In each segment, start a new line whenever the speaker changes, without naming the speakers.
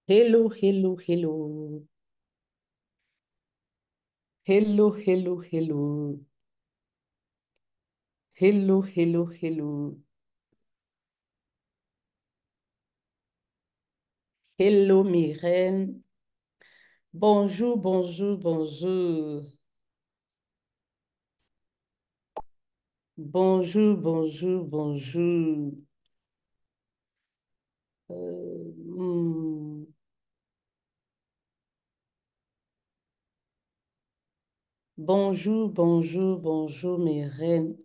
Hello, hello, hello. Hello, hello, hello. Hello, hello, hello. Hello, mes reines. Bonjour, bonjour, bonjour. Bonjour, bonjour, bonjour. Euh, hmm. Bonjour, bonjour, bonjour, mes reines.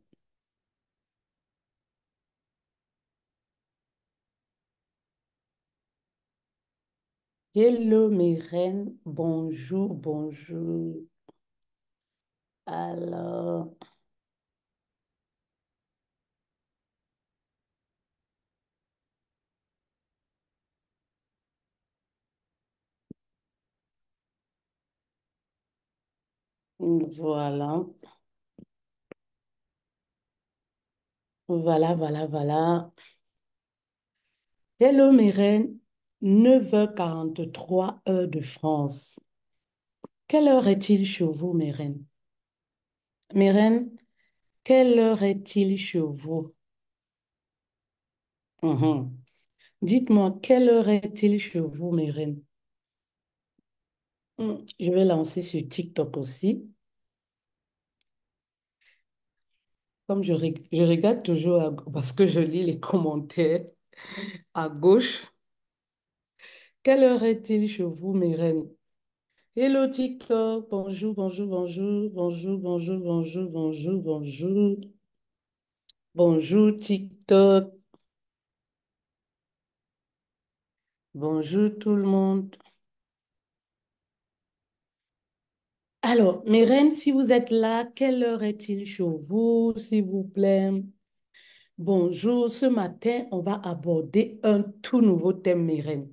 Hello, mes reines. Bonjour, bonjour. Alors, voilà. Voilà, voilà, voilà. Hello, mes reines. 9h43 heure de France. Quelle heure est-il chez vous, mes reines? Mes reines, quelle heure est-il chez vous? Mhm. Dites-moi, quelle heure est-il chez vous, mes reines? Je vais lancer sur TikTok aussi. Comme je regarde toujours parce que je lis les commentaires à gauche. Quelle heure est-il chez vous, mes reines? Hello TikTok, bonjour, bonjour, bonjour, bonjour, bonjour, bonjour, bonjour, bonjour. Bonjour TikTok, bonjour tout le monde. Alors, mes reines, si vous êtes là, quelle heure est-il chez vous, s'il vous plaît? Bonjour, ce matin, on va aborder un tout nouveau thème, mes reines.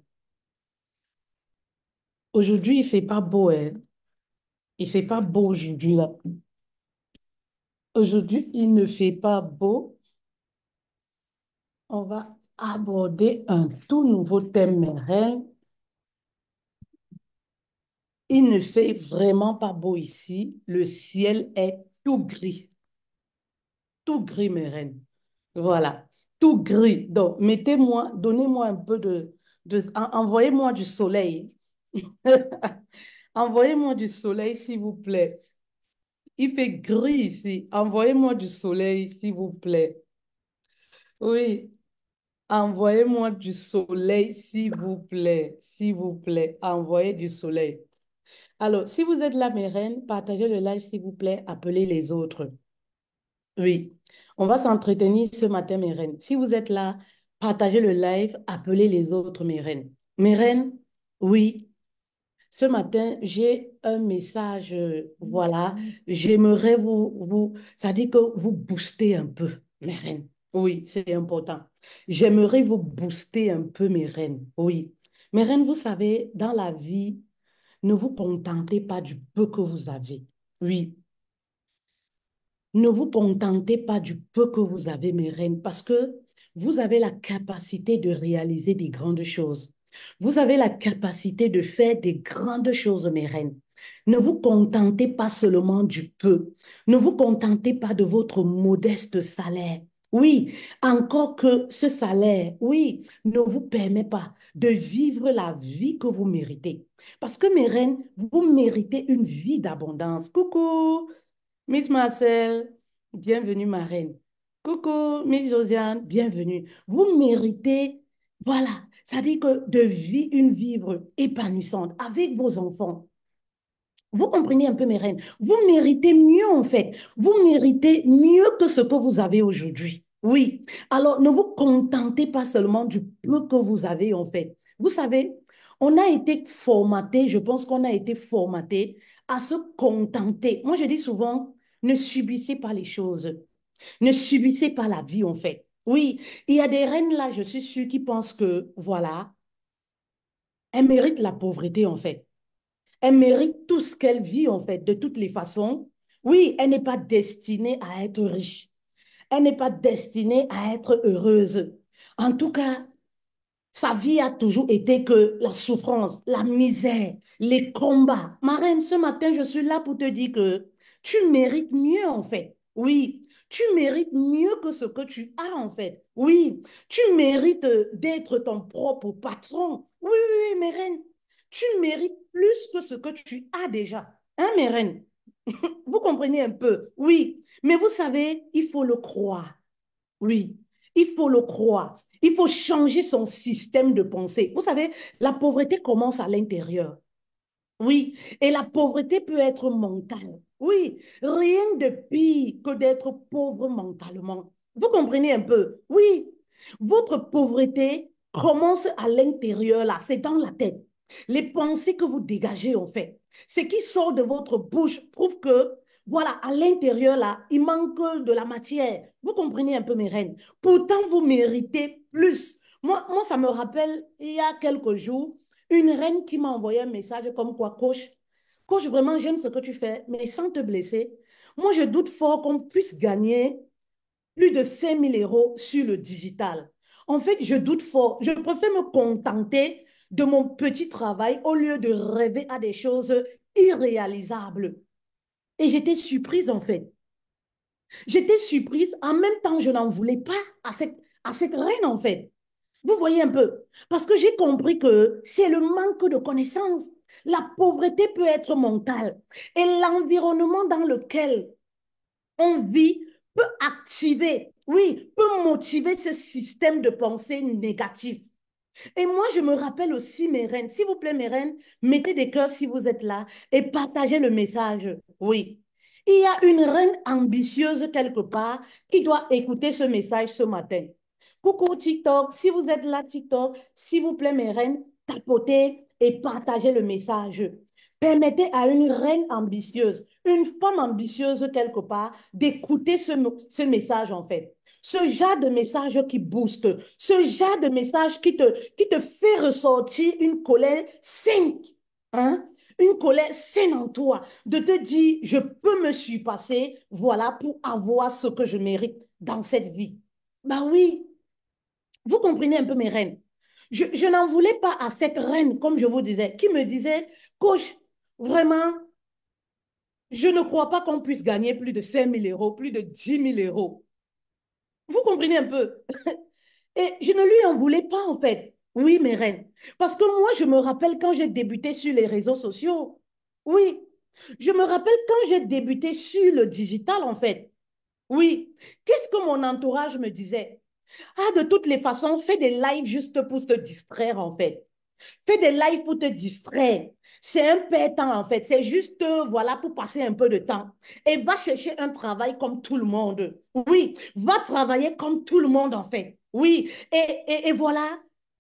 Aujourd'hui, il ne fait pas beau, hein? Il ne fait pas beau aujourd'hui, là. Aujourd'hui, il ne fait pas beau. On va aborder un tout nouveau thème, mes reines. Il ne fait vraiment pas beau ici. Le ciel est tout gris, mes reines. Voilà, tout gris. Donc, mettez-moi, donnez-moi un peu envoyez-moi du soleil. Envoyez-moi du soleil, s'il vous plaît. Il fait gris ici. Envoyez-moi du soleil, s'il vous plaît. Oui, envoyez-moi du soleil, s'il vous plaît. S'il vous plaît, envoyez du soleil. Alors, si vous êtes là, mes reines, partagez le live, s'il vous plaît. Appelez les autres. Oui, on va s'entretenir ce matin, mes reines. Si vous êtes là, partagez le live, appelez les autres, mes reines. Mes reines, oui, ce matin, j'ai un message, voilà, j'aimerais ça dit que vous booster un peu, mes reines. Oui, c'est important. J'aimerais vous booster un peu, mes reines. Oui. Mes reines, vous savez, dans la vie, ne vous contentez pas du peu que vous avez. Oui, ne vous contentez pas du peu que vous avez, mes reines, parce que vous avez la capacité de réaliser des grandes choses. Vous avez la capacité de faire des grandes choses, mes reines. Ne vous contentez pas seulement du peu. Ne vous contentez pas de votre modeste salaire. Oui, encore que ce salaire, oui, ne vous permet pas de vivre la vie que vous méritez. Parce que, mes reines, vous méritez une vie d'abondance. Coucou! Miss Marcel, bienvenue ma reine. Coucou, Miss Josiane, bienvenue. Vous méritez, voilà, ça dit que de vivre une vivre épanouissante avec vos enfants. Vous comprenez un peu mes reines. Vous méritez mieux en fait. Vous méritez mieux que ce que vous avez aujourd'hui. Oui. Alors ne vous contentez pas seulement du peu que vous avez en fait. Vous savez, on a été formaté, je pense qu'on a été formaté à se contenter. Moi, je dis souvent, ne subissez pas les choses. Ne subissez pas la vie en fait. Oui, il y a des reines là, je suis sûre, qui pensent que, voilà, elles méritent la pauvreté en fait. Elle mérite tout ce qu'elle vit, en fait, de toutes les façons. Oui, elle n'est pas destinée à être riche. Elle n'est pas destinée à être heureuse. En tout cas,
Sa vie a toujours été que la souffrance, la misère, les combats. Ma reine, ce matin, je suis là pour te dire que tu mérites mieux, en fait. Oui, tu mérites mieux que ce que tu as, en fait. Oui, tu mérites d'être ton propre patron. Oui, oui, oui, mes reines. Tu mérites plus que ce que tu as déjà. Hein, mes reines? Vous comprenez un peu? Oui, mais vous savez, il faut le croire. Oui, il faut le croire. Il faut changer son système de pensée. Vous savez, la pauvreté commence à l'intérieur. Oui, et la pauvreté peut être mentale. Oui, rien de pire que d'être pauvre mentalement. Vous comprenez un peu? Oui, votre pauvreté commence à l'intérieur, là, c'est dans la tête. Les pensées que vous dégagez, en fait, ce qui sort de votre bouche prouve que, voilà, à l'intérieur, là, il manque de la matière. Vous comprenez un peu, mes reines? Pourtant, vous méritez plus. Moi, ça me rappelle, il y a quelques jours, une reine qui m'a envoyé un message comme quoi, coach, vraiment, j'aime ce que tu fais, mais sans te blesser. Moi, je doute fort qu'on puisse gagner plus de 5 000 € sur le digital. En fait, je doute fort. Je préfère me contenter de mon petit travail au lieu de rêver à des choses irréalisables. Et j'étais surprise, en fait. J'étais surprise. En même temps, je n'en voulais pas à cette reine, en fait. Vous voyez un peu? Parce que j'ai compris que c'est le manque de connaissances. La pauvreté peut être mentale. Et l'environnement dans lequel on vit peut activer, oui, peut motiver ce système de pensée négatif. Et moi, je me rappelle aussi, mes reines, s'il vous plaît, mes reines, mettez des cœurs si vous êtes là et partagez le message. Oui. Il y a une reine ambitieuse quelque part qui doit écouter ce message ce matin. Coucou TikTok, si vous êtes là, TikTok, s'il vous plaît, mes reines, tapotez et partagez le message. Permettez à une reine ambitieuse, une femme ambitieuse quelque part, d'écouter ce message en fait. Ce genre de message qui booste, ce genre de message qui te fait ressortir une colère saine, hein? Une colère saine en toi, de te dire, je peux me surpasser, voilà, pour avoir ce que je mérite dans cette vie. Bah oui, vous comprenez un peu mes reines. Je n'en voulais pas à cette reine, comme je vous disais, qui me disait, coach, vraiment, je ne crois pas qu'on puisse gagner plus de 5 000 €, plus de 10 000 €. Vous comprenez un peu? Et je ne lui en voulais pas, en fait. Oui, mes reines. Parce que moi, je me rappelle quand j'ai débuté sur les réseaux sociaux. Oui. Je me rappelle quand j'ai débuté sur le digital, en fait. Oui. Qu'est-ce que mon entourage me disait? Ah, de toutes les façons, fais des lives juste pour te distraire, en fait. Fais des lives pour te distraire. C'est un père-temps, en fait. C'est juste, voilà, pour passer un peu de temps. Et va chercher un travail comme tout le monde. Oui, va travailler comme tout le monde, en fait. Oui, et voilà.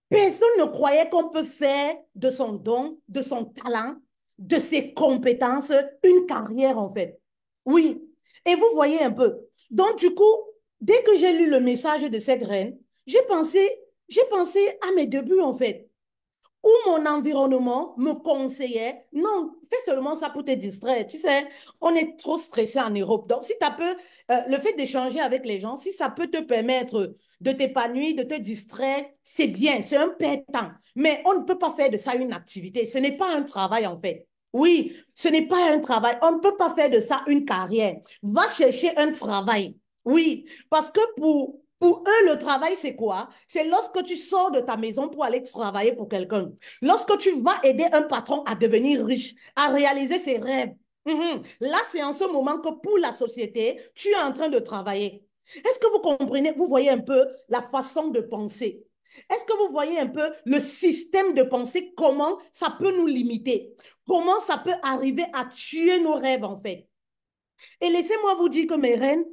Personne ne croyait qu'on peut faire de son don, de son talent, de ses compétences, une carrière, en fait. Oui, et vous voyez un peu. Donc, du coup, dès que j'ai lu le message de cette reine, j'ai pensé à mes débuts, en fait où mon environnement me conseillait, non, fais seulement ça pour te distraire. Tu sais, on est trop stressé en Europe. Donc, si tu peux, le fait d'échanger avec les gens, si ça peut te permettre de t'épanouir, de te distraire, c'est bien, c'est un père-temps. Mais on ne peut pas faire de ça une activité. Ce n'est pas un travail, en fait. Oui, ce n'est pas un travail. On ne peut pas faire de ça une carrière. Va chercher un travail. Oui, parce que pour eux, le travail, c'est quoi? C'est lorsque tu sors de ta maison pour aller travailler pour quelqu'un. Lorsque tu vas aider un patron à devenir riche, à réaliser ses rêves. Là, c'est en ce moment que pour la société, tu es en train de travailler. Est-ce que vous comprenez, vous voyez un peu la façon de penser? Est-ce que vous voyez un peu le système de pensée, comment ça peut nous limiter? Comment ça peut arriver à tuer nos rêves, en fait? Et laissez-moi vous dire que mes reines,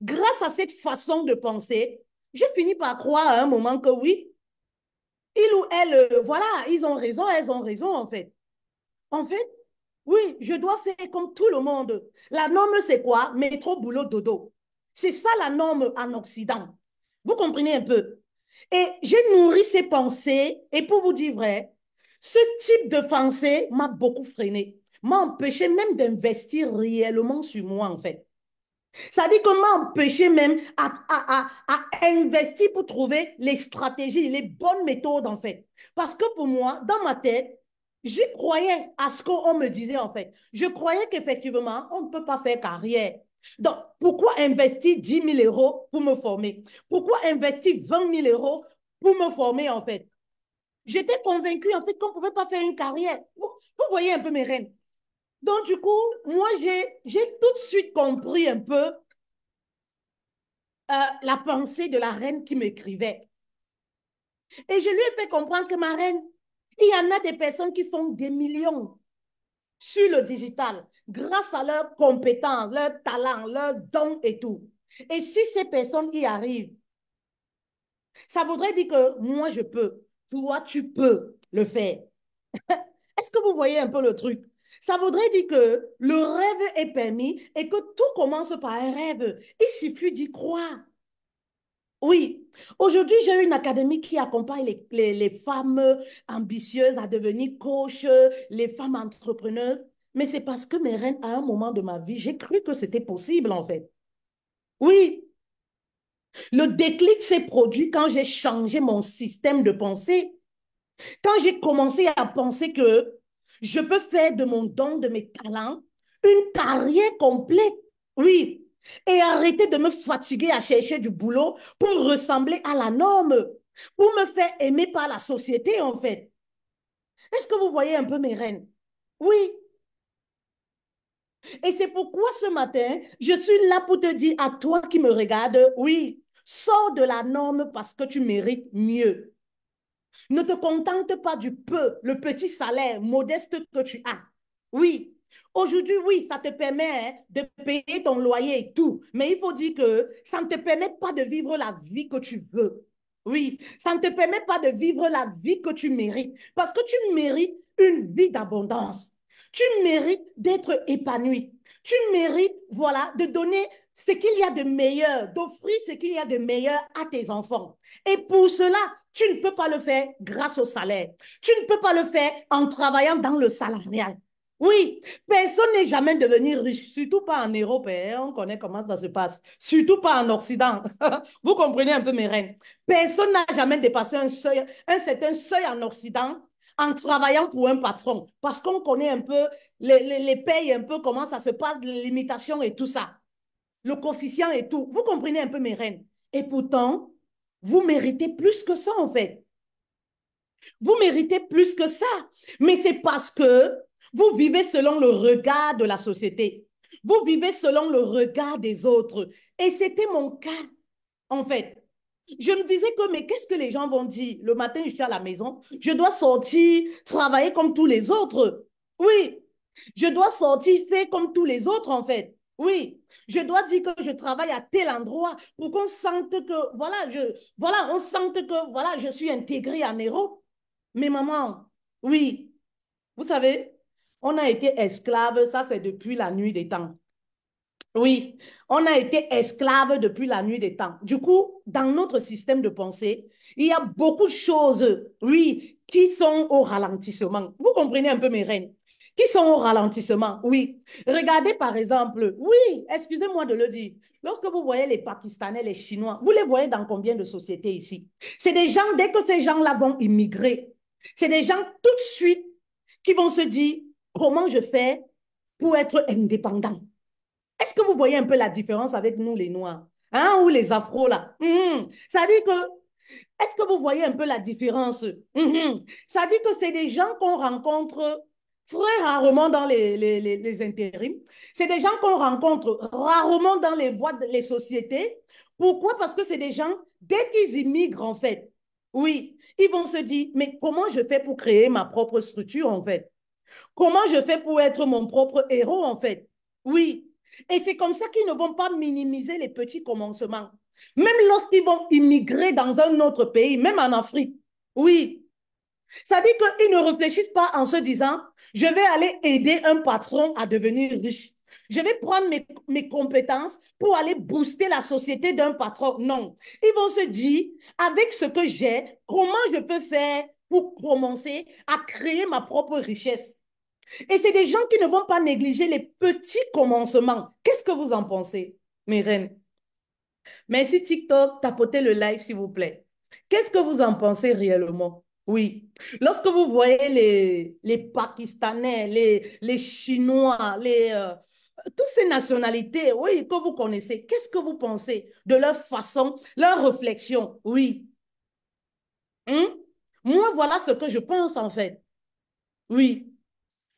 grâce à cette façon de penser, j'ai fini par croire à un moment que oui, il ou elle, voilà, ils ont raison, elles ont raison en fait. En fait, oui, je dois faire comme tout le monde. La norme, c'est quoi? Métro, boulot, dodo. C'est ça la norme en Occident. Vous comprenez un peu? Et j'ai nourri ces pensées, et pour vous dire vrai, ce type de pensée m'a beaucoup freiné, m'a empêché même d'investir réellement sur moi en fait. Ça dit qu'on m'a empêché même à investir pour trouver les stratégies, les bonnes méthodes, en fait. Parce que pour moi, dans ma tête, j'y croyais à ce qu'on me disait, en fait. Je croyais qu'effectivement, on ne peut pas faire carrière. Donc, pourquoi investir 10 000 € pour me former? Pourquoi investir 20 000 € pour me former, en fait? J'étais convaincue, en fait, qu'on ne pouvait pas faire une carrière. Vous voyez un peu mes rênes. Donc, du coup, moi, j'ai tout de suite compris un peu la pensée de la reine qui m'écrivait. Et je lui ai fait comprendre que ma reine, il y en a des personnes qui font des millions sur le digital grâce à leurs compétences, leurs talents, leurs dons et tout. Et si ces personnes y arrivent, ça voudrait dire que moi, je peux. Toi, tu peux le faire. Est-ce que vous voyez un peu le truc? Ça voudrait dire que le rêve est permis et que tout commence par un rêve. Il suffit d'y croire. Oui, aujourd'hui, j'ai une académie qui accompagne les femmes ambitieuses à devenir coach, les femmes entrepreneuses. Mais c'est parce que mes reines, à un moment de ma vie, j'ai cru que c'était possible, en fait. Oui, le déclic s'est produit quand j'ai changé mon système de pensée. Quand j'ai commencé à penser que je peux faire de mon don, de mes talents, une carrière complète. Oui. Et arrêter de me fatiguer à chercher du boulot pour ressembler à la norme, pour me faire aimer par la société, en fait. Est-ce que vous voyez un peu mes reines? Oui. Et c'est pourquoi ce matin, je suis là pour te dire à toi qui me regardes, oui, sors de la norme parce que tu mérites mieux. Ne te contente pas du peu, le petit salaire modeste que tu as. Oui, aujourd'hui, oui, ça te permet hein, de payer ton loyer et tout, mais il faut dire que ça ne te permet pas de vivre la vie que tu veux. Oui, ça ne te permet pas de vivre la vie que tu mérites, parce que tu mérites une vie d'abondance. Tu mérites d'être épanoui. Tu mérites, voilà, de donner ce qu'il y a de meilleur, d'offrir ce qu'il y a de meilleur à tes enfants. Et pour cela, tu ne peux pas le faire grâce au salaire. Tu ne peux pas le faire en travaillant dans le salarial. Oui, personne n'est jamais devenu riche, surtout pas en Europe. Hein, on connaît comment ça se passe. Surtout pas en Occident. Vous comprenez un peu mes reines. Personne n'a jamais dépassé un seuil, un certain seuil en Occident en travaillant pour un patron. Parce qu'on connaît un peu les payes, un peu comment ça se passe, les limitations et tout ça. Le coefficient et tout. Vous comprenez un peu mes reines. Et pourtant, vous méritez plus que ça, en fait. Vous méritez plus que ça. Mais c'est parce que vous vivez selon le regard de la société. Vous vivez selon le regard des autres. Et c'était mon cas, en fait. Je me disais que, mais qu'est-ce que les gens vont dire? Le matin, je suis à la maison, je dois sortir, travailler comme tous les autres. Oui, je dois sortir, faire comme tous les autres, en fait. Oui, je dois dire que je travaille à tel endroit pour qu'on sente que, voilà, on sente que, voilà, je suis intégrée en Europe. Mais maman, oui, vous savez, on a été esclaves, ça c'est depuis la nuit des temps. Oui, on a été esclaves depuis la nuit des temps. Du coup, dans notre système de pensée, il y a beaucoup de choses, oui, qui sont au ralentissement. Vous comprenez un peu mes reines? Qui sont au ralentissement, oui. Regardez par exemple, oui, excusez-moi de le dire, lorsque vous voyez les Pakistanais, les Chinois, vous les voyez dans combien de sociétés ici? C'est des gens, dès que ces gens-là vont immigrer, c'est des gens tout de suite qui vont se dire, comment je fais pour être indépendant? Est-ce que vous voyez un peu la différence avec nous, les Noirs? Hein, ou les Afros, là? Ça dit que, est-ce que vous voyez un peu la différence? Ça dit que c'est des gens qu'on rencontre très rarement dans les intérims. C'est des gens qu'on rencontre rarement dans les boîtes, les sociétés. Pourquoi? Parce que c'est des gens, dès qu'ils immigrent, en fait, oui, ils vont se dire, mais comment je fais pour créer ma propre structure, en fait? Comment je fais pour être mon propre héros, en fait? Oui. Et c'est comme ça qu'ils ne vont pas minimiser les petits commencements. Même lorsqu'ils vont immigrer dans un autre pays, même en Afrique. Oui. Ça dit qu'ils ne réfléchissent pas en se disant, je vais aller aider un patron à devenir riche. Je vais prendre mes compétences pour aller booster la société d'un patron. Non. Ils vont se dire, avec ce que j'ai, comment je peux faire pour commencer à créer ma propre richesse. Et c'est des gens qui ne vont pas négliger les petits commencements. Qu'est-ce que vous en pensez? mes reines. Merci TikTok, tapotez le live, s'il vous plaît. Qu'est-ce que vous en pensez réellement? Oui. Lorsque vous voyez les Pakistanais, les Chinois, toutes ces nationalités, oui, que vous connaissez, qu'est-ce que vous pensez de leur façon, leur réflexion? Oui. Hein? Moi, voilà ce que je pense en fait. Oui.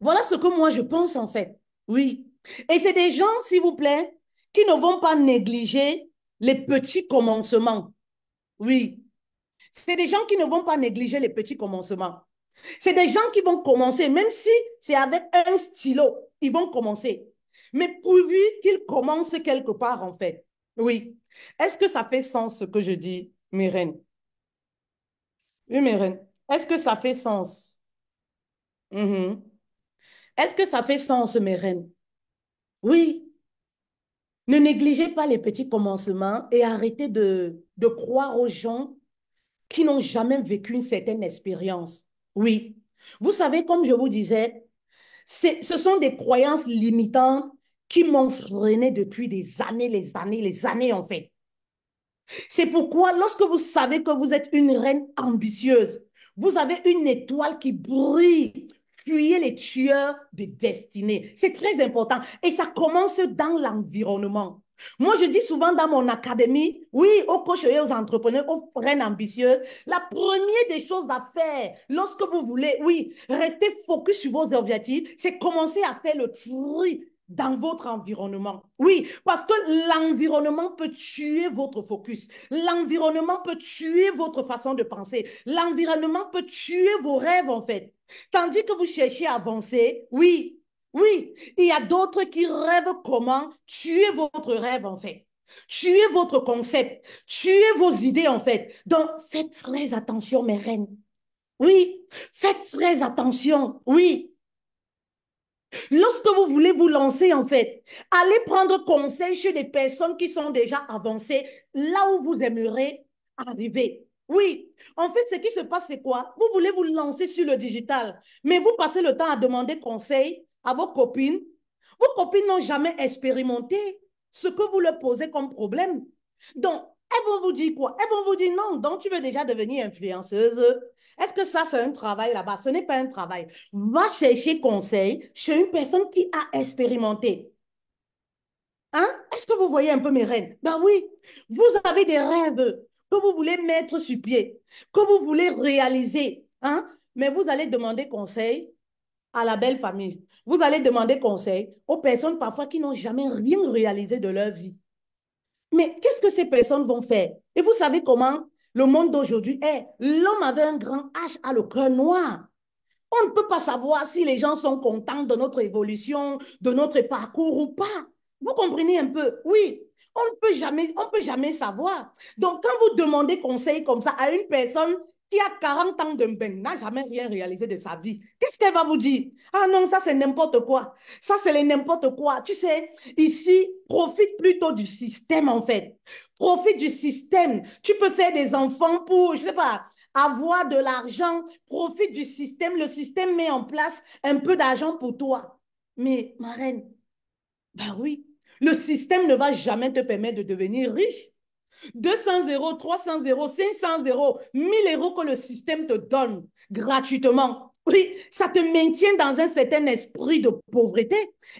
Voilà ce que moi je pense en fait. Oui. Et c'est des gens, s'il vous plaît, qui ne vont pas négliger les petits commencements. Oui. C'est des gens qui ne vont pas négliger les petits commencements. C'est des gens qui vont commencer, même si c'est avec un stylo, ils vont commencer. Mais pourvu qu'ils commencent quelque part, en fait. Oui. Est-ce que ça fait sens ce que je dis, mes reines? Oui, mes reines. Est-ce que ça fait sens? Mhm. Est-ce que ça fait sens, mes reines? Oui. Ne négligez pas les petits commencements et arrêtez de croire aux gens qui n'ont jamais vécu une certaine expérience. Oui. Vous savez, comme je vous disais, ce sont des croyances limitantes qui m'ont freiné depuis des années, les années en fait. C'est pourquoi lorsque vous savez que vous êtes une reine ambitieuse, vous avez une étoile qui brille, fuyez les tueurs de destinée. C'est très important et ça commence dans l'environnement. Moi, je dis souvent dans mon académie, oui, aux coachs et aux entrepreneurs, aux reines ambitieuses, la première des choses à faire lorsque vous voulez, oui, rester focus sur vos objectifs, c'est commencer à faire le tri dans votre environnement. Oui, parce que l'environnement peut tuer votre focus. L'environnement peut tuer votre façon de penser. L'environnement peut tuer vos rêves, en fait. Tandis que vous cherchez à avancer, oui, oui, il y a d'autres qui rêvent comment tuer votre rêve, en fait. Tuer votre concept, tuer vos idées, en fait. Donc, faites très attention, mes reines. Oui, faites très attention. Oui. Lorsque vous voulez vous lancer, en fait, allez prendre conseil chez des personnes qui sont déjà avancées là où vous aimeriez arriver. Oui, en fait, ce qui se passe, c'est quoi? Vous voulez vous lancer sur le digital, mais vous passez le temps à demander conseil à vos copines. Vos copines n'ont jamais expérimenté ce que vous leur posez comme problème. Donc, elles vont vous dire quoi? Elles vont vous dire non, donc tu veux déjà devenir influenceuse. Est-ce que ça, c'est un travail là-bas? Ce n'est pas un travail. Va chercher conseil chez une personne qui a expérimenté. Hein? Est-ce que vous voyez un peu mes rêves? Ben oui, vous avez des rêves que vous voulez mettre sur pied, que vous voulez réaliser. Hein? Mais vous allez demander conseil à la belle famille. Vous allez demander conseil aux personnes parfois qui n'ont jamais rien réalisé de leur vie. Mais qu'est-ce que ces personnes vont faire? Et vous savez comment le monde d'aujourd'hui est? L'homme avec un grand H a le cœur noir. On ne peut pas savoir si les gens sont contents de notre évolution, de notre parcours ou pas. Vous comprenez un peu? Oui, on peut jamais savoir. Donc, quand vous demandez conseil comme ça à une personne qui a 40 ans de bain, n'a jamais rien réalisé de sa vie, qu'est-ce qu'elle va vous dire? Ah non, ça c'est n'importe quoi. Ça c'est le n'importe quoi. Tu sais, ici, profite plutôt du système en fait. Profite du système. Tu peux faire des enfants pour, je sais pas, avoir de l'argent, profite du système. Le système met en place un peu d'argent pour toi. Mais, ma reine, ben oui, le système ne va jamais te permettre de devenir riche. 200 euros, 300 euros, 500 euros, 1000 euros que le système te donne gratuitement. Oui, ça te maintient dans un certain esprit de pauvreté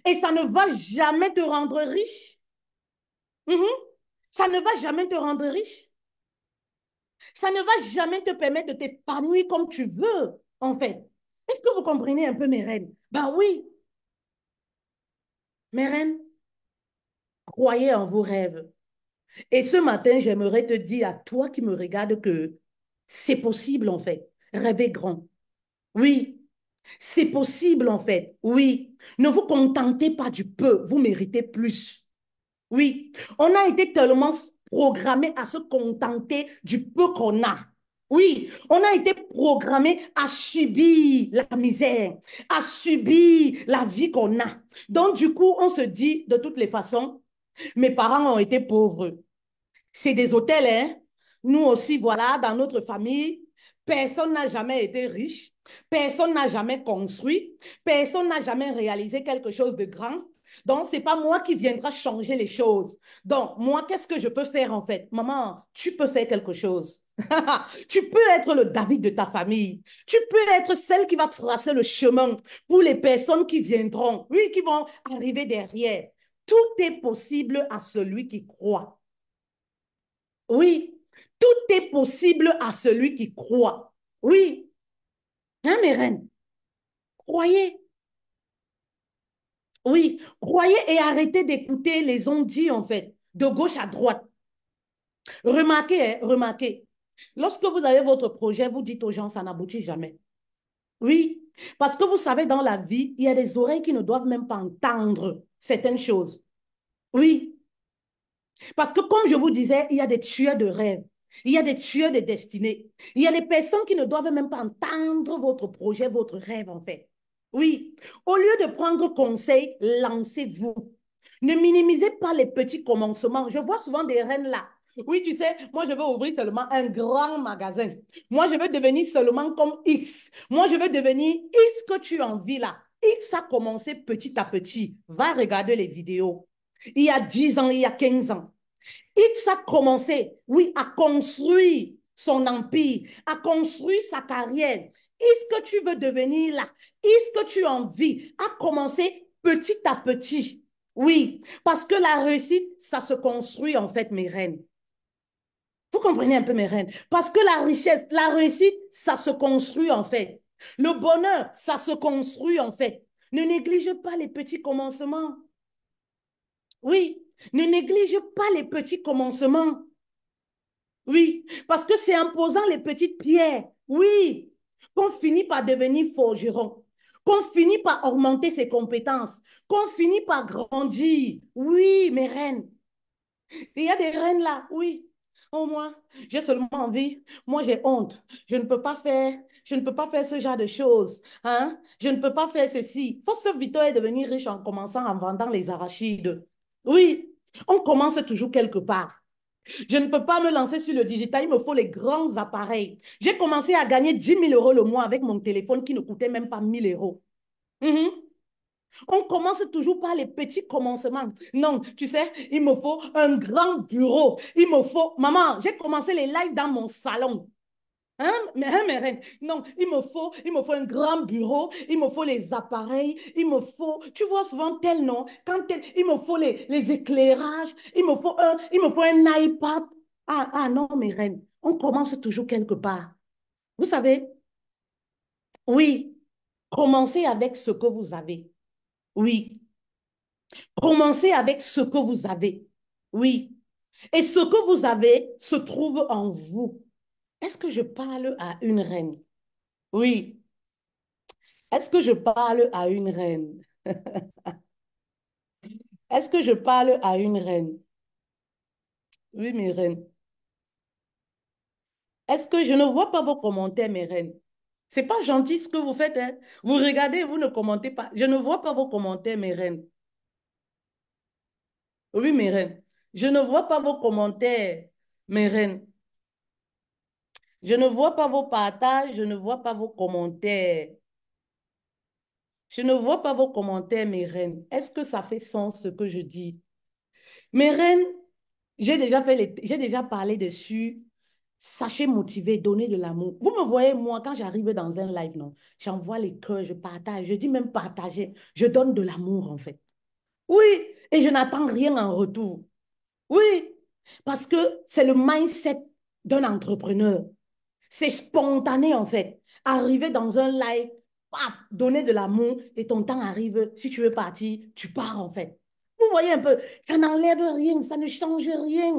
et ça ne va jamais te rendre riche. Mhm. Ça ne va jamais te rendre riche. Ça ne va jamais te permettre de t'épanouir comme tu veux, en fait. Est-ce que vous comprenez un peu mes reines? Ben oui, mes reines, croyez en vos rêves. Et ce matin, j'aimerais te dire à toi qui me regarde que c'est possible, en fait. Rêvez grand. Oui, c'est possible, en fait. Oui. Ne vous contentez pas du peu, vous méritez plus. Oui, on a été tellement programmé à se contenter du peu qu'on a. Oui, on a été programmé à subir la misère, à subir la vie qu'on a. Donc, du coup, on se dit, de toutes les façons, mes parents ont été pauvres. C'est des hôtels, hein. Nous aussi, voilà, dans notre famille, personne n'a jamais été riche. Personne n'a jamais construit. Personne n'a jamais réalisé quelque chose de grand. Donc, ce n'est pas moi qui viendra changer les choses. Donc, moi, qu'est-ce que je peux faire en fait? Maman, tu peux faire quelque chose. Tu peux être le David de ta famille. Tu peux être celle qui va tracer le chemin pour les personnes qui viendront, oui, qui vont arriver derrière. Tout est possible à celui qui croit. Oui, tout est possible à celui qui croit. Oui, hein, mes reines? Croyez. Oui, croyez et arrêtez d'écouter les on-dit, en fait, de gauche à droite. Remarquez, hein, remarquez. Lorsque vous avez votre projet, vous dites aux gens, ça n'aboutit jamais. Oui, parce que vous savez, dans la vie, il y a des oreilles qui ne doivent même pas entendre certaines choses. Oui, parce que comme je vous disais, il y a des tueurs de rêves. Il y a des tueurs de destinée. Il y a des personnes qui ne doivent même pas entendre votre projet, votre rêve, en fait. Oui, au lieu de prendre conseil, lancez-vous. Ne minimisez pas les petits commencements. Je vois souvent des reines là. Oui, tu sais, moi je veux ouvrir seulement un grand magasin. Moi je veux devenir seulement comme X. Moi je veux devenir X que tu as envie là. X a commencé petit à petit. Va regarder les vidéos. Il y a 10 ans, il y a 15 ans. X a commencé, oui, à construire son empire, à construire sa carrière. Est-ce que tu veux devenir là? Est-ce que tu as envie? À commencer petit à petit. Oui, parce que la réussite, ça se construit en fait, mes reines. Vous comprenez un peu, mes reines? Parce que la richesse, la réussite, ça se construit en fait. Le bonheur, ça se construit en fait. Ne néglige pas les petits commencements. Oui, ne néglige pas les petits commencements. Oui, parce que c'est en posant les petites pierres, oui, qu'on finit par devenir forgeron, qu'on finit par augmenter ses compétences, qu'on finit par grandir. Oui, mes reines. Il y a des reines là, oui. Oh, moi, j'ai seulement envie. Moi, j'ai honte. Je ne peux pas faire ce genre de choses. Hein? Je ne peux pas faire ceci. Fosse Victor est devenu riche en commençant en vendant les arachides. Oui, on commence toujours quelque part. Je ne peux pas me lancer sur le digital, il me faut les grands appareils. J'ai commencé à gagner 10 000 € le mois avec mon téléphone qui ne coûtait même pas 1 000 €. Mhm. On commence toujours par les petits commencements. Non, tu sais, il me faut un grand bureau. Il me faut... Maman, j'ai commencé les lives dans mon salon. Hein, mes reines? Non, il me faut un grand bureau, il me faut les appareils, il me faut, tu vois souvent tel nom, quand tel, il me faut les éclairages, il me faut un iPad. Ah non, mes reines, on commence toujours quelque part. Vous savez, oui, commencez avec ce que vous avez. Oui, commencez avec ce que vous avez. Oui, et ce que vous avez se trouve en vous. Est-ce que je parle à une reine? Oui. Est-ce que je parle à une reine? Est-ce que je parle à une reine? Oui, mes reines. Est-ce que je ne vois pas vos commentaires, mes reines? C'est pas gentil ce que vous faites, hein? Vous regardez, vous ne commentez pas. Je ne vois pas vos commentaires, mes reines. Oui, mes reines. Je ne vois pas vos commentaires, mes reines. Je ne vois pas vos partages, je ne vois pas vos commentaires. Je ne vois pas vos commentaires, mes reines. Est-ce que ça fait sens ce que je dis? Mes reines, j'ai déjà parlé dessus. Sachez motiver, donner de l'amour. Vous me voyez, moi, quand j'arrive dans un live, non, j'envoie les cœurs, je partage, je dis même partager, je donne de l'amour, en fait. Oui, et je n'attends rien en retour. Oui, parce que c'est le mindset d'un entrepreneur. C'est spontané, en fait. Arriver dans un live, paf, donner de l'amour, et ton temps arrive. Si tu veux partir, tu pars, en fait. Vous voyez un peu, ça n'enlève rien, ça ne change rien.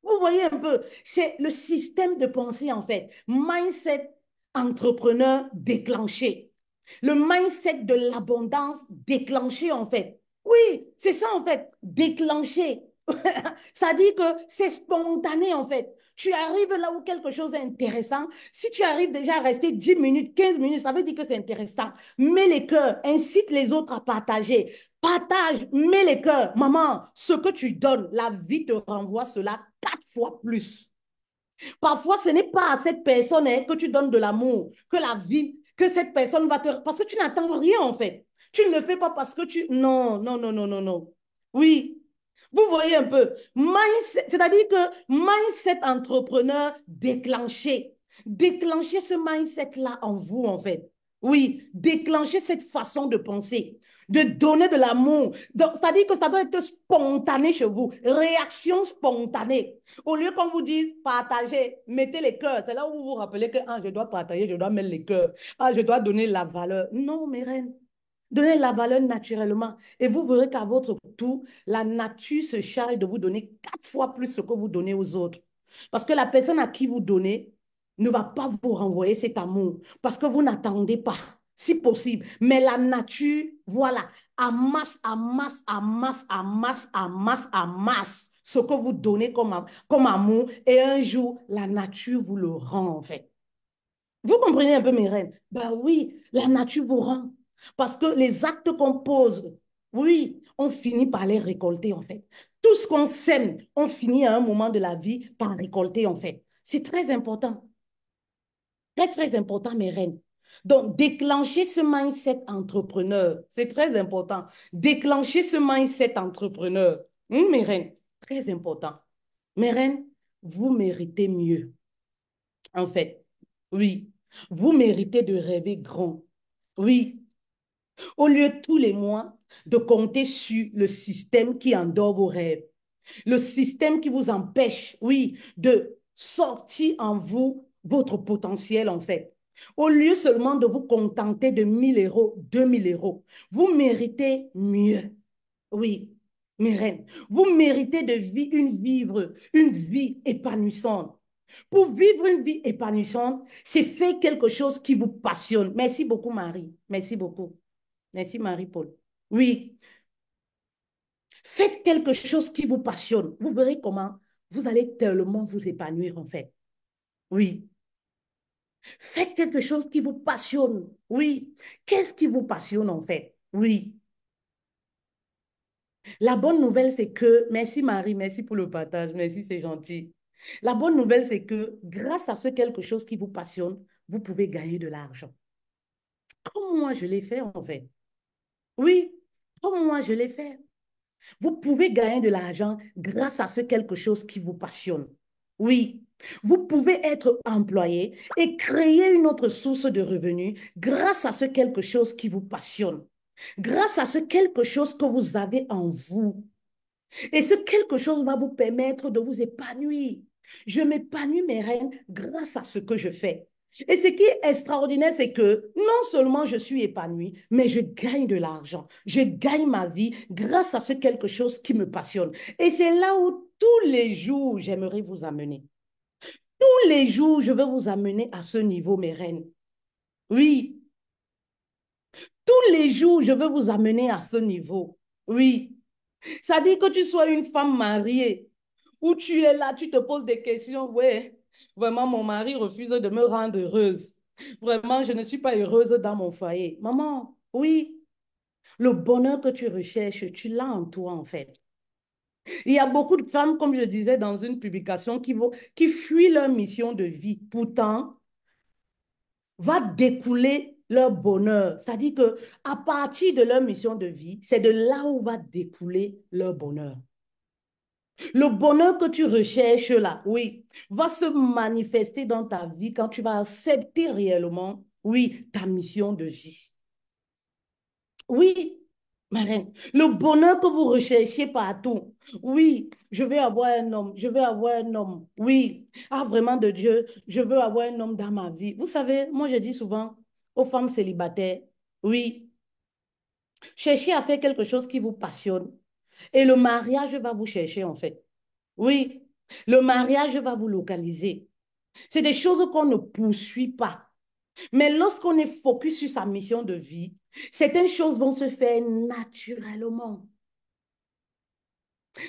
Vous voyez un peu, c'est le système de pensée, en fait. Mindset entrepreneur déclenché. Le mindset de l'abondance déclenché, en fait. Oui, c'est ça, en fait, déclenché. Ça dit que c'est spontané, en fait. Tu arrives là où quelque chose est intéressant. Si tu arrives déjà à rester 10 minutes, 15 minutes, ça veut dire que c'est intéressant. Mets les cœurs, incite les autres à partager. Partage, mets les cœurs. Maman, ce que tu donnes, la vie te renvoie cela 4 fois plus. Parfois, ce n'est pas à cette personne, hein, que tu donnes de l'amour, que que cette personne va te... Parce que tu n'attends rien, en fait. Tu ne le fais pas parce que tu... Non, non, non, non, non, non. Oui. Vous voyez un peu. Mindset, c'est-à-dire que mindset entrepreneur déclenché. Déclenchez ce mindset-là en vous, en fait. Oui, déclenchez cette façon de penser, de donner de l'amour. C'est-à-dire que ça doit être spontané chez vous. Réaction spontanée. Au lieu qu'on vous dise partagez, mettez les cœurs. C'est là où vous vous rappelez que ah, je dois partager, je dois mettre les cœurs. Ah, je dois donner la valeur. Non, mes reines. Donnez la valeur naturellement. Et vous verrez qu'à votre tour, la nature se charge de vous donner 4 fois plus ce que vous donnez aux autres. Parce que la personne à qui vous donnez ne va pas vous renvoyer cet amour. Parce que vous n'attendez pas, si possible. Mais la nature, voilà, amasse, amasse, amasse, amasse, amasse, amasse ce que vous donnez comme amour. Et un jour, la nature vous le rend, en fait. Vous comprenez un peu mes reines? Ben oui, la nature vous rend. Parce que les actes qu'on pose, oui, on finit par les récolter en fait. Tout ce qu'on sème, on finit à un moment de la vie par récolter en fait. C'est très important. Très, très important, mes reines. Donc, déclencher ce mindset entrepreneur, c'est très important. Déclencher ce mindset entrepreneur, mes reines, très important. Mes reines, vous méritez mieux, en fait. Oui, vous méritez de rêver grand. Oui, au lieu tous les mois de compter sur le système qui endort vos rêves, le système qui vous empêche, oui, de sortir en vous votre potentiel en fait. Au lieu seulement de vous contenter de 1 000 euros, 2 000 euros, vous méritez mieux. Oui, mes reines, vous méritez de vivre une vie épanouissante. Pour vivre une vie épanouissante, c'est faire quelque chose qui vous passionne. Merci beaucoup, Marie. Merci beaucoup. Merci, Marie-Paul. Oui, faites quelque chose qui vous passionne. Vous verrez comment vous allez tellement vous épanouir, en fait. Oui. Faites quelque chose qui vous passionne. Oui. Qu'est-ce qui vous passionne, en fait? Oui. La bonne nouvelle, c'est que, merci Marie, merci pour le partage, merci, c'est gentil. La bonne nouvelle, c'est que grâce à ce quelque chose qui vous passionne, vous pouvez gagner de l'argent. Comme moi, je l'ai fait, en fait. Oui, comme moi, je l'ai fait. Vous pouvez gagner de l'argent grâce à ce quelque chose qui vous passionne. Oui, vous pouvez être employé et créer une autre source de revenus grâce à ce quelque chose qui vous passionne, grâce à ce quelque chose que vous avez en vous. Et ce quelque chose va vous permettre de vous épanouir. Je m'épanouis, mes reines, grâce à ce que je fais. Et ce qui est extraordinaire, c'est que non seulement je suis épanouie, mais je gagne de l'argent. Je gagne ma vie grâce à ce quelque chose qui me passionne. Et c'est là où tous les jours, j'aimerais vous amener. Tous les jours, je veux vous amener à ce niveau, mes reines. Oui, tous les jours, je veux vous amener à ce niveau. Oui. Ça dit que tu sois une femme mariée, où tu es là, tu te poses des questions. Ouais, vraiment, mon mari refuse de me rendre heureuse. Vraiment, je ne suis pas heureuse dans mon foyer. Maman, oui, le bonheur que tu recherches, tu l'as en toi, en fait. Il y a beaucoup de femmes, comme je disais dans une publication, qui fuient leur mission de vie. Pourtant, va découler leur bonheur. C'est-à-dire que à partir de leur mission de vie, c'est de là où va découler leur bonheur. Le bonheur que tu recherches là, oui, va se manifester dans ta vie quand tu vas accepter réellement, oui, ta mission de vie. Oui, ma reine, le bonheur que vous recherchez partout. Oui, je vais avoir un homme, je vais avoir un homme. Oui, ah vraiment de Dieu, je veux avoir un homme dans ma vie. Vous savez, moi je dis souvent aux femmes célibataires, oui, cherchez à faire quelque chose qui vous passionne. Et le mariage va vous chercher en fait. Oui, le mariage va vous localiser. C'est des choses qu'on ne poursuit pas. Mais lorsqu'on est focus sur sa mission de vie, certaines choses vont se faire naturellement.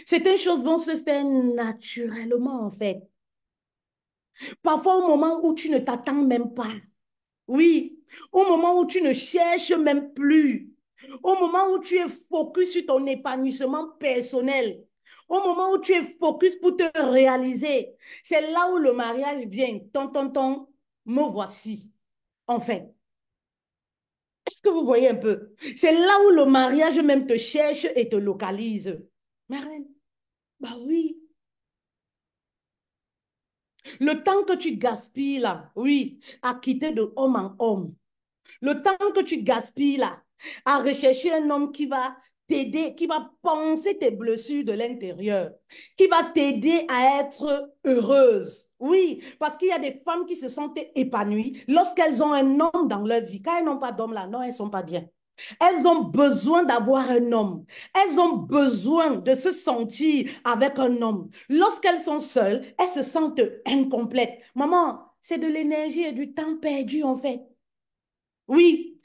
Certaines choses vont se faire naturellement, en fait. Parfois, au moment où tu ne t'attends même pas. Oui, au moment où tu ne cherches même plus. Au moment où tu es focus sur ton épanouissement personnel. Au moment où tu es focus pour te réaliser. C'est là où le mariage vient. Ton, me voici, en fait. Est-ce que vous voyez un peu? C'est là où le mariage même te cherche et te localise. Ma reine, bah oui. Le temps que tu gaspilles là, oui, à quitter de homme en homme. Le temps que tu gaspilles là, à rechercher un homme qui va t'aider, qui va penser tes blessures de l'intérieur, qui va t'aider à être heureuse. Oui, parce qu'il y a des femmes qui se sentent épanouies lorsqu'elles ont un homme dans leur vie. Quand elles n'ont pas d'homme là, non, elles ne sont pas bien. Elles ont besoin d'avoir un homme. Elles ont besoin de se sentir avec un homme. Lorsqu'elles sont seules, elles se sentent incomplètes. Maman, c'est de l'énergie et du temps perdu en fait. Oui,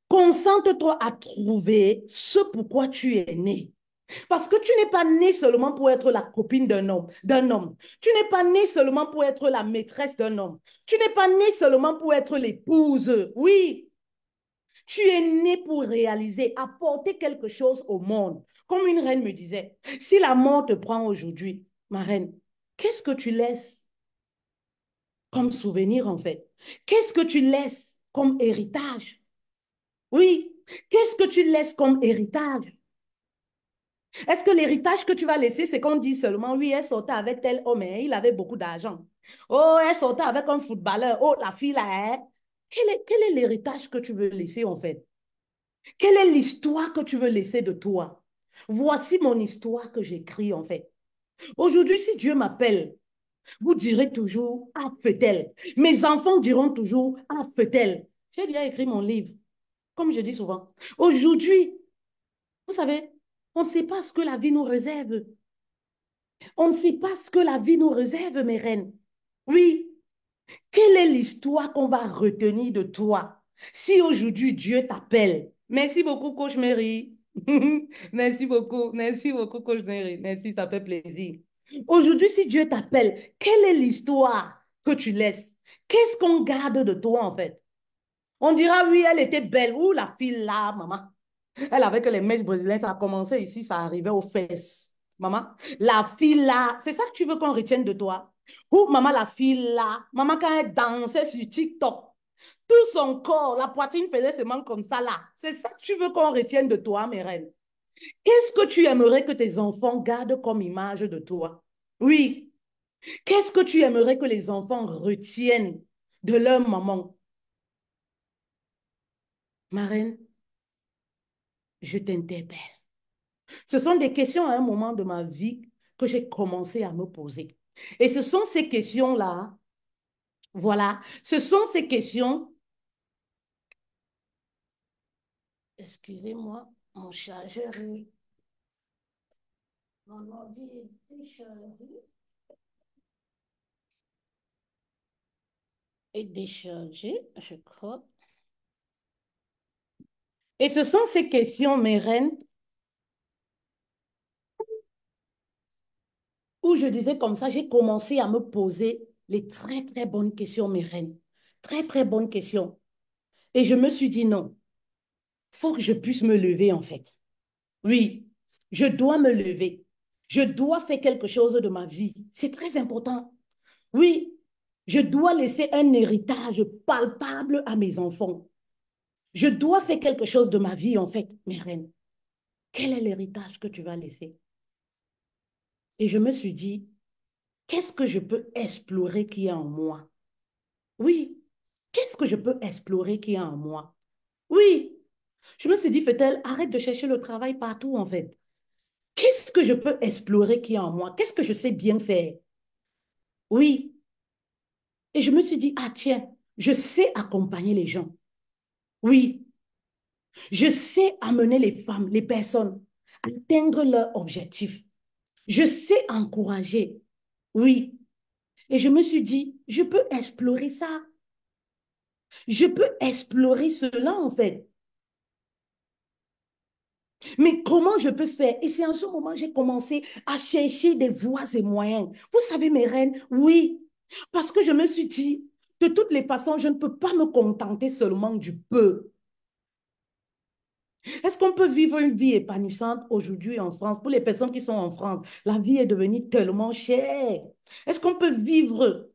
concentre-toi à trouver ce pourquoi tu es né. Parce que tu n'es pas né seulement pour être la copine d'un homme, d'un homme. Tu n'es pas né seulement pour être la maîtresse d'un homme. Tu n'es pas né seulement pour être l'épouse. Oui, tu es né pour réaliser, apporter quelque chose au monde. Comme une reine me disait, si la mort te prend aujourd'hui, ma reine, qu'est-ce que tu laisses comme souvenir en fait? Qu'est-ce que tu laisses comme héritage? Oui, qu'est-ce que tu laisses comme héritage? Est-ce que l'héritage que tu vas laisser, c'est qu'on dit seulement, oui, elle sortait avec tel homme, hein, il avait beaucoup d'argent. Oh, elle sortait avec un footballeur. Oh, la fille là, hein. Quel est l'héritage que tu veux laisser en fait? Quelle est l'histoire que tu veux laisser de toi? Voici mon histoire que j'écris en fait. Aujourd'hui, si Dieu m'appelle, vous direz toujours, ah, fait-elle. Mes enfants diront toujours, ah, fait-elle. J'ai déjà écrit mon livre, comme je dis souvent. Aujourd'hui, vous savez, on ne sait pas ce que la vie nous réserve. On ne sait pas ce que la vie nous réserve, mes reines. Oui, quelle est l'histoire qu'on va retenir de toi si aujourd'hui Dieu t'appelle? Merci beaucoup, Coach Mary. Merci beaucoup, Coach Mary. Merci, ça fait plaisir. Aujourd'hui, si Dieu t'appelle, quelle est l'histoire que tu laisses? Qu'est-ce qu'on garde de toi, en fait? On dira, oui, elle était belle. Ouh, la fille là, maman. Elle avait que les mèches brésiliennes, ça a commencé ici, ça arrivait aux fesses. Maman, la fille là, c'est ça que tu veux qu'on retienne de toi? Ou maman, la fille là, maman, quand elle dansait sur TikTok, tout son corps, la poitrine faisait seulement comme ça là. C'est ça que tu veux qu'on retienne de toi, mes reines. Qu'est-ce que tu aimerais que tes enfants gardent comme image de toi? Oui. Qu'est-ce que tu aimerais que les enfants retiennent de leur maman? Ma reine, je t'interpelle. Ce sont des questions à un moment de ma vie que j'ai commencé à me poser. Et ce sont ces questions-là, voilà, ce sont ces questions, excusez-moi, mon chargeur, mon ordi est déchargé et déchargé, je crois. Et ce sont ces questions, mes reines, où je disais comme ça, j'ai commencé à me poser les très, très bonnes questions, mes reines. Très, très bonnes questions. Et je me suis dit non, il faut que je puisse me lever en fait. Oui, je dois me lever. Je dois faire quelque chose de ma vie. C'est très important. Oui, je dois laisser un héritage palpable à mes enfants. Je dois faire quelque chose de ma vie, en fait, mes reines. Quel est l'héritage que tu vas laisser? Et je me suis dit, qu'est-ce que je peux explorer qui est en moi? Oui, qu'est-ce que je peux explorer qui est en moi? Oui, je me suis dit, fait-elle, arrête de chercher le travail partout, en fait. Qu'est-ce que je peux explorer qui est en moi? Qu'est-ce que je sais bien faire? Oui. Et je me suis dit, ah tiens, je sais accompagner les gens. Oui. Je sais amener les femmes, les personnes à atteindre leur objectif. Je sais encourager. Oui. Et je me suis dit, je peux explorer ça. Je peux explorer cela, en fait. Mais comment je peux faire? Et c'est en ce moment que j'ai commencé à chercher des voies et moyens. Vous savez, mes reines, oui. Parce que je me suis dit, de toutes les façons, je ne peux pas me contenter seulement du peu. Est-ce qu'on peut vivre une vie épanouissante aujourd'hui en France? Pour les personnes qui sont en France, la vie est devenue tellement chère. Est-ce qu'on peut vivre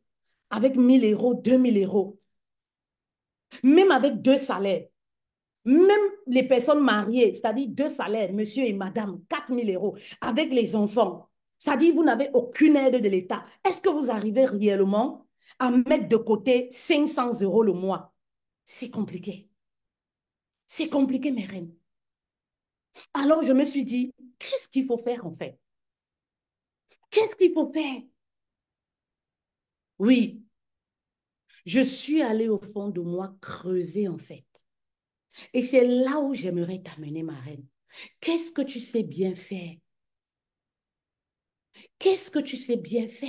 avec 1 000 euros, 2 000 euros, même avec 2 salaires? Même les personnes mariées, c'est-à-dire deux salaires, monsieur et madame, 4 000 euros, avec les enfants, c'est-à-dire vous n'avez aucune aide de l'État. Est-ce que vous arrivez réellement à mettre de côté 500 euros le mois? C'est compliqué. C'est compliqué, mes reines. Alors je me suis dit, qu'est-ce qu'il faut faire en fait? Qu'est-ce qu'il faut faire? Oui, je suis allée au fond de moi creuser en fait. Et c'est là où j'aimerais t'amener, ma reine. Qu'est-ce que tu sais bien faire? Qu'est-ce que tu sais bien faire?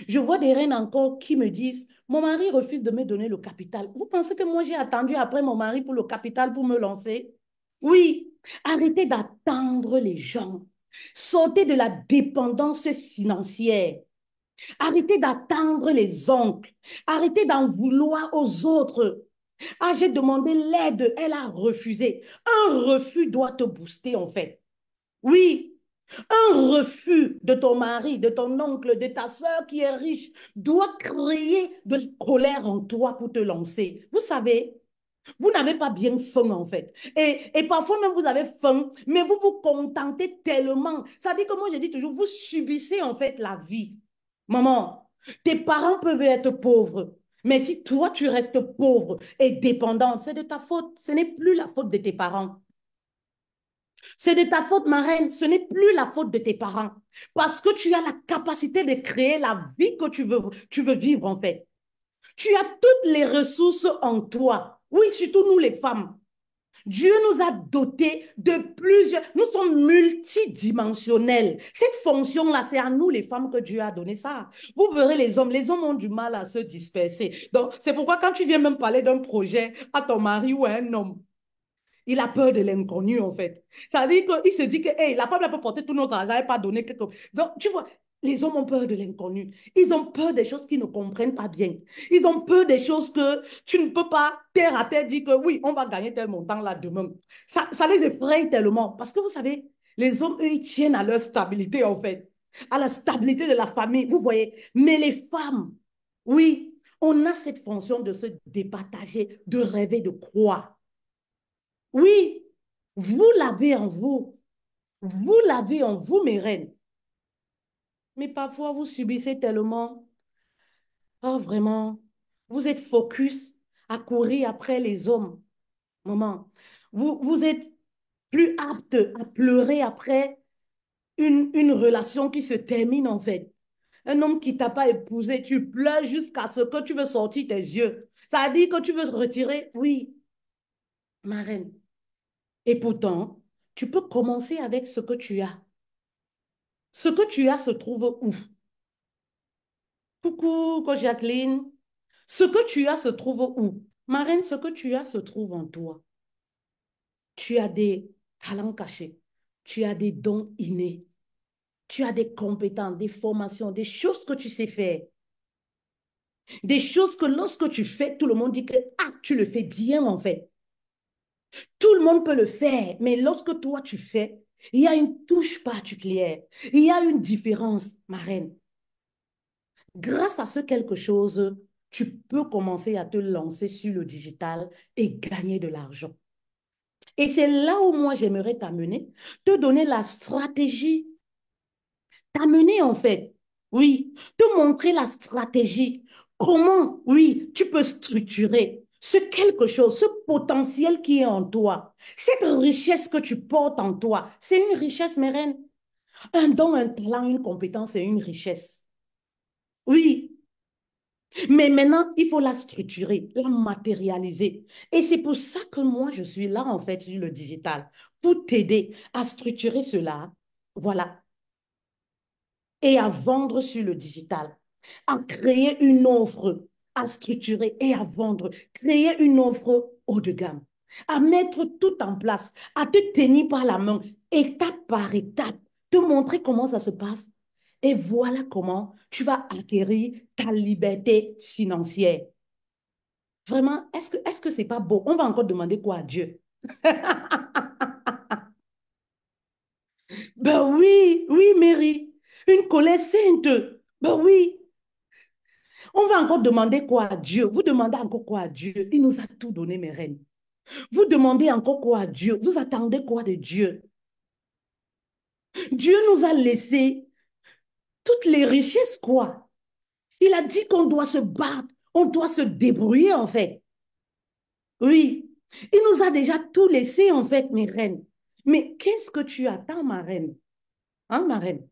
Je vois des reines encore qui me disent, mon mari refuse de me donner le capital. Vous pensez que moi j'ai attendu après mon mari pour le capital pour me lancer? Oui, arrêtez d'attendre les gens. Sortez de la dépendance financière. Arrêtez d'attendre les oncles. Arrêtez d'en vouloir aux autres. Ah, j'ai demandé l'aide, elle a refusé. Un refus doit te booster en fait. Oui, un refus de ton mari, de ton oncle, de ta soeur qui est riche doit créer de la colère en toi pour te lancer. Vous savez, vous n'avez pas bien faim en fait. Et parfois même vous avez faim, mais vous vous contentez tellement. Ça dit que moi je dis toujours, vous subissez en fait la vie. Maman, tes parents peuvent être pauvres, mais si toi tu restes pauvre et dépendante, c'est de ta faute. Ce n'est plus la faute de tes parents. C'est de ta faute, ma reine. Ce n'est plus la faute de tes parents. Parce que tu as la capacité de créer la vie que tu veux vivre, en fait. Tu as toutes les ressources en toi. Oui, surtout nous, les femmes. Dieu nous a dotés de plusieurs... Nous sommes multidimensionnels. Cette fonction-là, c'est à nous, les femmes, que Dieu a donné ça. Vous verrez les hommes ont du mal à se disperser. Donc, c'est pourquoi quand tu viens même parler d'un projet à ton mari ou à un homme, il a peur de l'inconnu, en fait. Ça veut dire qu'il se dit que hey, la femme, elle peut porter tout notre argent et pas donner quelque chose. Donc, tu vois, les hommes ont peur de l'inconnu. Ils ont peur des choses qu'ils ne comprennent pas bien. Ils ont peur des choses que tu ne peux pas terre à terre dire que oui, on va gagner tel montant là demain. Ça les effraie tellement. Parce que vous savez, les hommes, eux, ils tiennent à leur stabilité, en fait. À la stabilité de la famille, vous voyez. Mais les femmes, oui, on a cette fonction de se départager, de rêver, de croire. Oui, vous l'avez en vous. Vous l'avez en vous, mes reines. Mais parfois, vous subissez tellement. Oh, vraiment. Vous êtes focus à courir après les hommes. Maman, vous êtes plus apte à pleurer après une relation qui se termine, en fait. Un homme qui t'a pas épousé, tu pleures jusqu'à ce que tu veux sortir tes yeux. Ça veut dire que tu veux se retirer. Oui, ma reine. Et pourtant, tu peux commencer avec ce que tu as. Ce que tu as se trouve où? Coucou, coach Jacqueline. Ce que tu as se trouve où? Ma reine, ce que tu as se trouve en toi. Tu as des talents cachés. Tu as des dons innés. Tu as des compétences, des formations, des choses que tu sais faire. Des choses que lorsque tu fais, tout le monde dit que ah, tu le fais bien en fait. Tout le monde peut le faire, mais lorsque toi tu fais, il y a une touche particulière. Il y a une différence, ma reine. Grâce à ce quelque chose, tu peux commencer à te lancer sur le digital et gagner de l'argent. Et c'est là où moi j'aimerais t'amener, te donner la stratégie, t'amener en fait, oui, te montrer la stratégie, comment, oui, tu peux structurer ce quelque chose, ce potentiel qui est en toi, cette richesse que tu portes en toi, c'est une richesse, mes reines. Un don, un talent, une compétence, c'est une richesse. Oui, mais maintenant, il faut la structurer, la matérialiser. Et c'est pour ça que moi, je suis là, en fait, sur le digital, pour t'aider à structurer cela, voilà, et à vendre sur le digital, à créer une offre, à structurer et à vendre, créer une offre haut de gamme, à mettre tout en place, à te tenir par la main, étape par étape, te montrer comment ça se passe. Et voilà comment tu vas acquérir ta liberté financière. Vraiment, est-ce que c'est pas beau? On va encore demander quoi à Dieu? Ben oui, oui, Mary. Une colère sainte. Ben oui. On va encore demander quoi à Dieu? Vous demandez encore quoi à Dieu? Il nous a tout donné, mes reines. Vous demandez encore quoi à Dieu? Vous attendez quoi de Dieu? Dieu nous a laissé toutes les richesses, quoi. Il a dit qu'on doit se battre, on doit se débrouiller, en fait. Oui, il nous a déjà tout laissé, en fait, mes reines. Mais qu'est-ce que tu attends, ma reine? Hein, ma reine?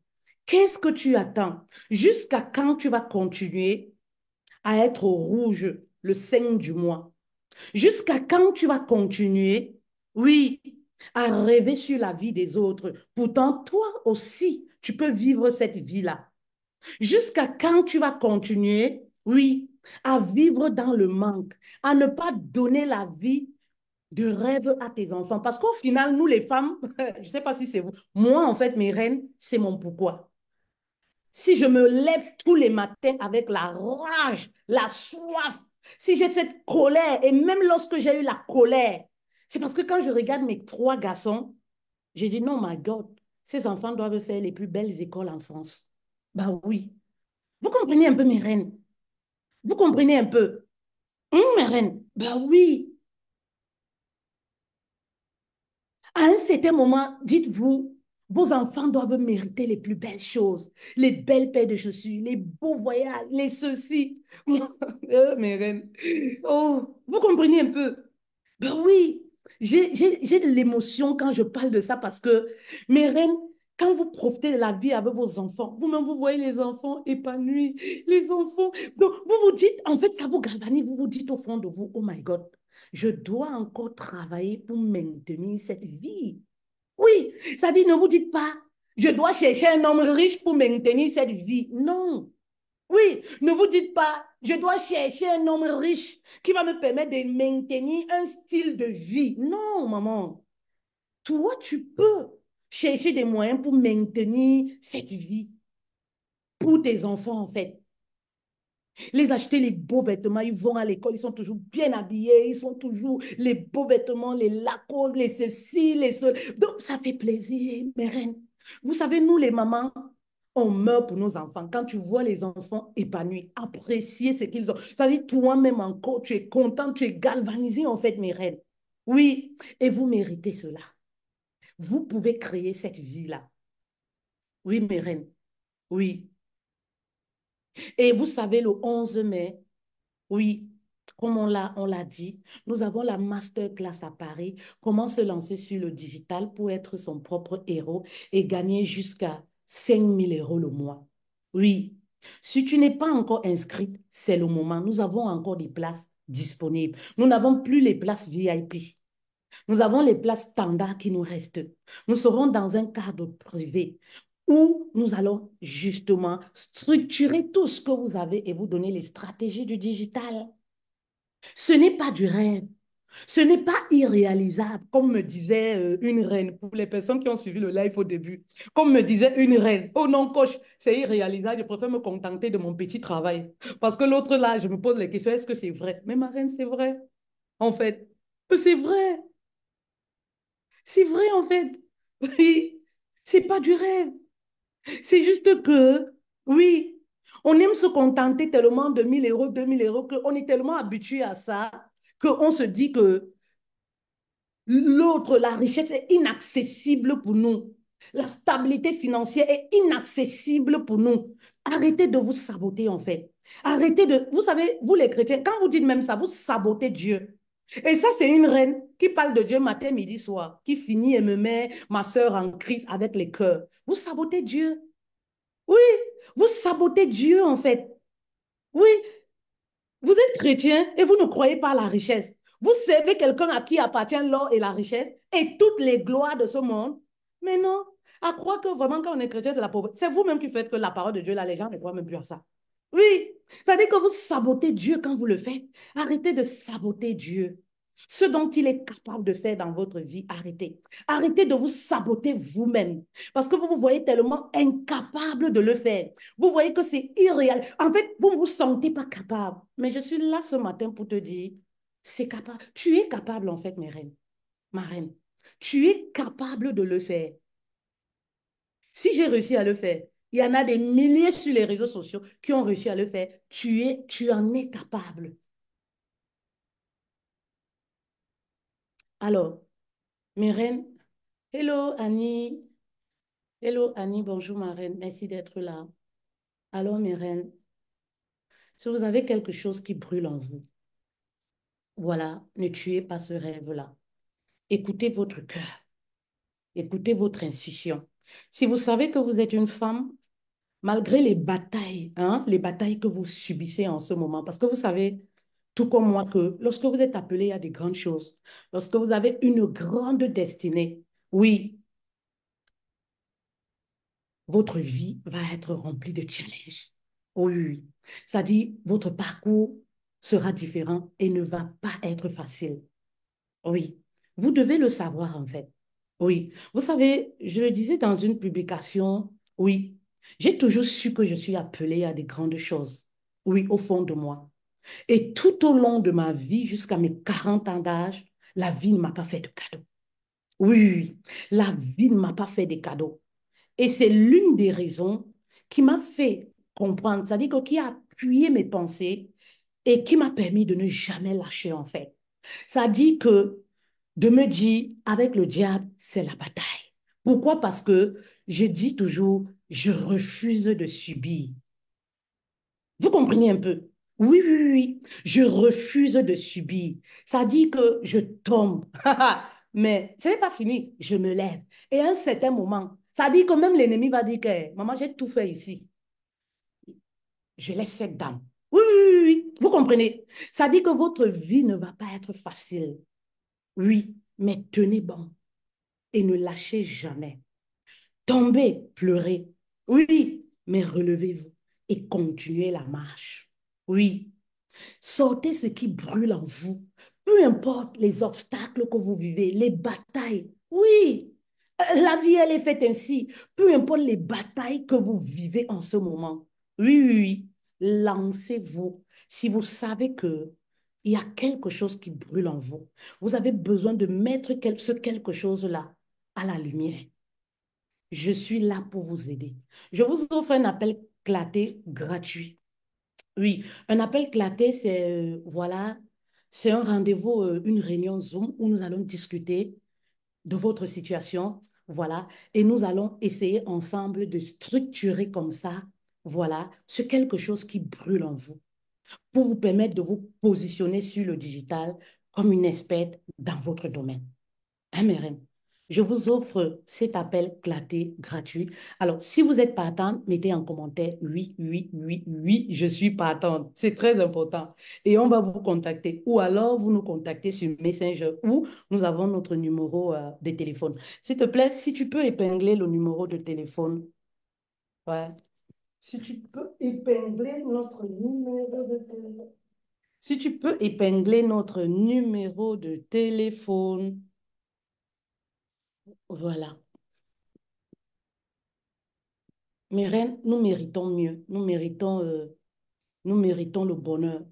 Qu'est-ce que tu attends? Jusqu'à quand tu vas continuer à être au rouge le 5 du mois? Jusqu'à quand tu vas continuer, oui, à rêver sur la vie des autres? Pourtant, toi aussi, tu peux vivre cette vie-là. Jusqu'à quand tu vas continuer, oui, à vivre dans le manque, à ne pas donner la vie de rêve à tes enfants? Parce qu'au final, nous les femmes, je ne sais pas si c'est vous, moi en fait, mes reines, c'est mon pourquoi. Si je me lève tous les matins avec la rage, la soif, si j'ai cette colère, et même lorsque j'ai eu la colère, c'est parce que quand je regarde mes trois garçons, j'ai dit non, my God, ces enfants doivent faire les plus belles écoles en France. Bah oui. Vous comprenez un peu, mes reines? Vous comprenez un peu? Mes reines? Bah oui. À un certain moment, dites-vous, vos enfants doivent mériter les plus belles choses, les belles paires de chaussures, les beaux voyages, les ceci. Mes reines. Oh, vous comprenez un peu? Ben oui, j'ai de l'émotion quand je parle de ça parce que, mes reines, quand vous profitez de la vie avec vos enfants, vous-même, vous voyez les enfants épanouis, les enfants. Donc, vous vous dites, en fait, ça vous galvanise, vous vous dites au fond de vous, oh my God, je dois encore travailler pour maintenir cette vie. Oui, ça dit, ne vous dites pas, je dois chercher un homme riche pour maintenir cette vie. Non. Oui, ne vous dites pas, je dois chercher un homme riche qui va me permettre de maintenir un style de vie. Non, maman. Toi, tu peux chercher des moyens pour maintenir cette vie pour tes enfants, en fait. Les acheter les beaux vêtements, ils vont à l'école, ils sont toujours bien habillés, ils sont toujours les beaux vêtements, les lacos, les ceci, les ceux. Donc, ça fait plaisir, mes reines. Vous savez, nous, les mamans, on meurt pour nos enfants. Quand tu vois les enfants épanouis, apprécier ce qu'ils ont. C'est-à-dire, toi-même encore, tu es content, tu es galvanisé, en fait, mes reines. Oui, et vous méritez cela. Vous pouvez créer cette vie-là. Oui, mes reines. Oui. Et vous savez, le 11 mai, oui, comme on l'a dit, nous avons la masterclass à Paris. Comment se lancer sur le digital pour être son propre héros et gagner jusqu'à 5 000 € le mois. Oui, si tu n'es pas encore inscrite, c'est le moment. Nous avons encore des places disponibles. Nous n'avons plus les places VIP. Nous avons les places standards qui nous restent. Nous serons dans un cadre privé où nous allons justement structurer tout ce que vous avez et vous donner les stratégies du digital. Ce n'est pas du rêve. Ce n'est pas irréalisable, comme me disait une reine, pour les personnes qui ont suivi le live au début. Comme me disait une reine, oh non, coach, c'est irréalisable, je préfère me contenter de mon petit travail. Parce que l'autre là, je me pose les questions, est-ce que c'est vrai? Mais ma reine, c'est vrai, en fait. C'est vrai, c'est vrai, en fait. Oui, c'est pas du rêve. C'est juste que, oui, on aime se contenter tellement de 1 000 €, 2 000 € qu'on est tellement habitué à ça qu'on se dit que l'autre, la richesse est inaccessible pour nous. La stabilité financière est inaccessible pour nous. Arrêtez de vous saboter, en fait. Arrêtez de... Vous savez, vous les chrétiens, quand vous dites même ça, vous sabotez Dieu. Et ça, c'est une reine qui parle de Dieu matin, midi, soir, qui finit et me met ma soeur en crise avec les cœurs. Vous sabotez Dieu. Oui, vous sabotez Dieu, en fait. Oui, vous êtes chrétien et vous ne croyez pas à la richesse. Vous servez quelqu'un à qui appartient l'or et la richesse et toutes les gloires de ce monde. Mais non, à croire que vraiment quand on est chrétien, c'est la pauvreté. C'est vous-même qui faites que la parole de Dieu, là, les gens ne croient même plus à ça. Oui, ça veut dire que vous sabotez Dieu quand vous le faites. Arrêtez de saboter Dieu. Ce dont il est capable de faire dans votre vie, arrêtez. Arrêtez de vous saboter vous-même. Parce que vous vous voyez tellement incapable de le faire. Vous voyez que c'est irréel. En fait, vous ne vous sentez pas capable. Mais je suis là ce matin pour te dire, c'est capable. Tu es capable, en fait, mes reines, ma reine. Tu es capable de le faire. Si j'ai réussi à le faire, il y en a des milliers sur les réseaux sociaux qui ont réussi à le faire. Tu en es capable. Alors, mes reines, hello Annie. Hello Annie, bonjour ma reine. Merci d'être là. Alors, mes reines, si vous avez quelque chose qui brûle en vous, voilà, ne tuez pas ce rêve-là. Écoutez votre cœur, écoutez votre intuition. Si vous savez que vous êtes une femme, malgré les batailles, hein, les batailles que vous subissez en ce moment, parce que vous savez, tout comme moi, que lorsque vous êtes appelé à des grandes choses, lorsque vous avez une grande destinée, oui, votre vie va être remplie de challenges. Oui, oui, oui. Ça dit, votre parcours sera différent et ne va pas être facile. Oui, vous devez le savoir en fait. Oui, vous savez, je le disais dans une publication, oui, j'ai toujours su que je suis appelée à des grandes choses. Oui, au fond de moi. Et tout au long de ma vie, jusqu'à mes 40 ans d'âge, la vie ne m'a pas fait de cadeaux. Oui, oui, oui. La vie ne m'a pas fait de cadeaux. Et c'est l'une des raisons qui m'a fait comprendre, c'est-à-dire que qui a appuyé mes pensées et qui m'a permis de ne jamais lâcher en fait. Ça dit que de me dire, avec le diable, c'est la bataille. Pourquoi? Parce que je dis toujours, je refuse de subir. Vous comprenez un peu? Oui, oui, oui, oui. Je refuse de subir. Ça dit que je tombe. Mais ce n'est pas fini. Je me lève. Et à un certain moment, ça dit que même l'ennemi va dire que, maman, j'ai tout fait ici. Je laisse cette dame. Oui, oui, oui, oui. Vous comprenez? Ça dit que votre vie ne va pas être facile. Oui, mais tenez bon et ne lâchez jamais. Tombez, pleurez. Oui, mais relevez-vous et continuez la marche. Oui, sortez ce qui brûle en vous. Peu importe les obstacles que vous vivez, les batailles. Oui, la vie, elle est faite ainsi. Peu importe les batailles que vous vivez en ce moment. Oui, oui, oui. Lancez-vous. Si vous savez que il y a quelque chose qui brûle en vous, vous avez besoin de mettre ce quelque chose-là à la lumière. Je suis là pour vous aider. Je vous offre un appel claté gratuit. Oui, un appel claté, c'est voilà, c'est un rendez-vous, une réunion Zoom où nous allons discuter de votre situation, voilà, et nous allons essayer ensemble de structurer comme ça, voilà, ce quelque chose qui brûle en vous pour vous permettre de vous positionner sur le digital comme une experte dans votre domaine. MRN. Je vous offre cet appel claté gratuit. Alors, si vous êtes partant, mettez en commentaire oui, oui, oui, oui, je suis partante. C'est très important. Et on va vous contacter. Ou alors, vous nous contactez sur Messenger ou nous avons notre numéro de téléphone. S'il te plaît, si tu peux épingler le numéro de téléphone. Ouais. Si tu peux épingler notre numéro de téléphone. Si tu peux épingler notre numéro de téléphone. Voilà. Mes reines, nous méritons mieux. Nous méritons le bonheur.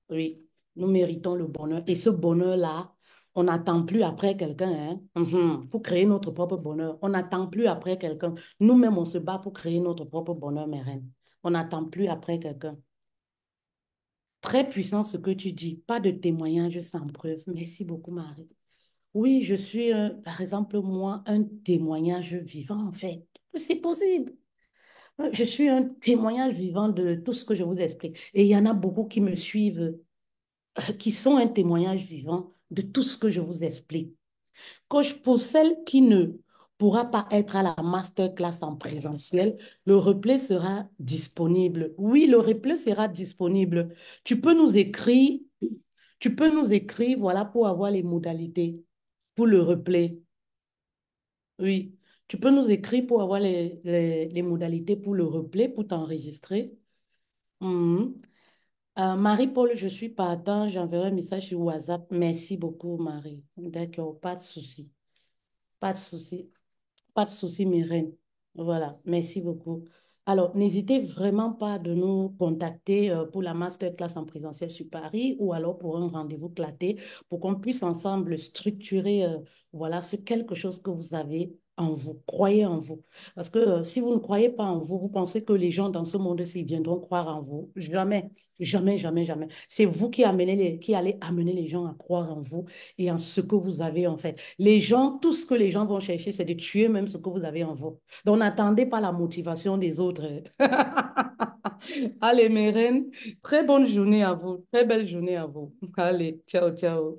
Oui, nous méritons le bonheur. Et ce bonheur-là, on n'attend plus après quelqu'un. Hein? Pour créer notre propre bonheur. On n'attend plus après quelqu'un. Nous-mêmes, on se bat pour créer notre propre bonheur, mes reines. On n'attend plus après quelqu'un. Très puissant ce que tu dis. Pas de témoignage sans preuve. Merci beaucoup, Marie. Oui, je suis, par exemple, moi, un témoignage vivant, en fait. C'est possible. Je suis un témoignage vivant de tout ce que je vous explique. Et il y en a beaucoup qui me suivent, qui sont un témoignage vivant de tout ce que je vous explique. Coach, pour celle qui ne pourra pas être à la masterclass en présentiel, le replay sera disponible. Oui, le replay sera disponible. Tu peux nous écrire, tu peux nous écrire, voilà, pour avoir les modalités pour le replay. Oui, tu peux nous écrire pour avoir les modalités pour le replay, pour t'enregistrer. Mhm. Marie-Paul, je suis partant, j'enverrai un message sur WhatsApp. Merci beaucoup, Marie. D'accord, pas de souci. Pas de souci. Pas de souci, mes reines. Voilà, merci beaucoup. Alors, n'hésitez vraiment pas de nous contacter pour la masterclass en présentiel sur Paris ou alors pour un rendez-vous claté pour qu'on puisse ensemble structurer Voilà, c'est quelque chose que vous avez en vous. Croyez en vous. Parce que si vous ne croyez pas en vous, vous pensez que les gens dans ce monde-ci viendront croire en vous. Jamais, jamais, jamais, jamais. C'est vous qui allez amener les gens à croire en vous et en ce que vous avez en fait. Les gens, tout ce que les gens vont chercher, c'est de tuer même ce que vous avez en vous. Donc, n'attendez pas la motivation des autres. Allez, mes reines, très bonne journée à vous. Très belle journée à vous. Allez, ciao, ciao.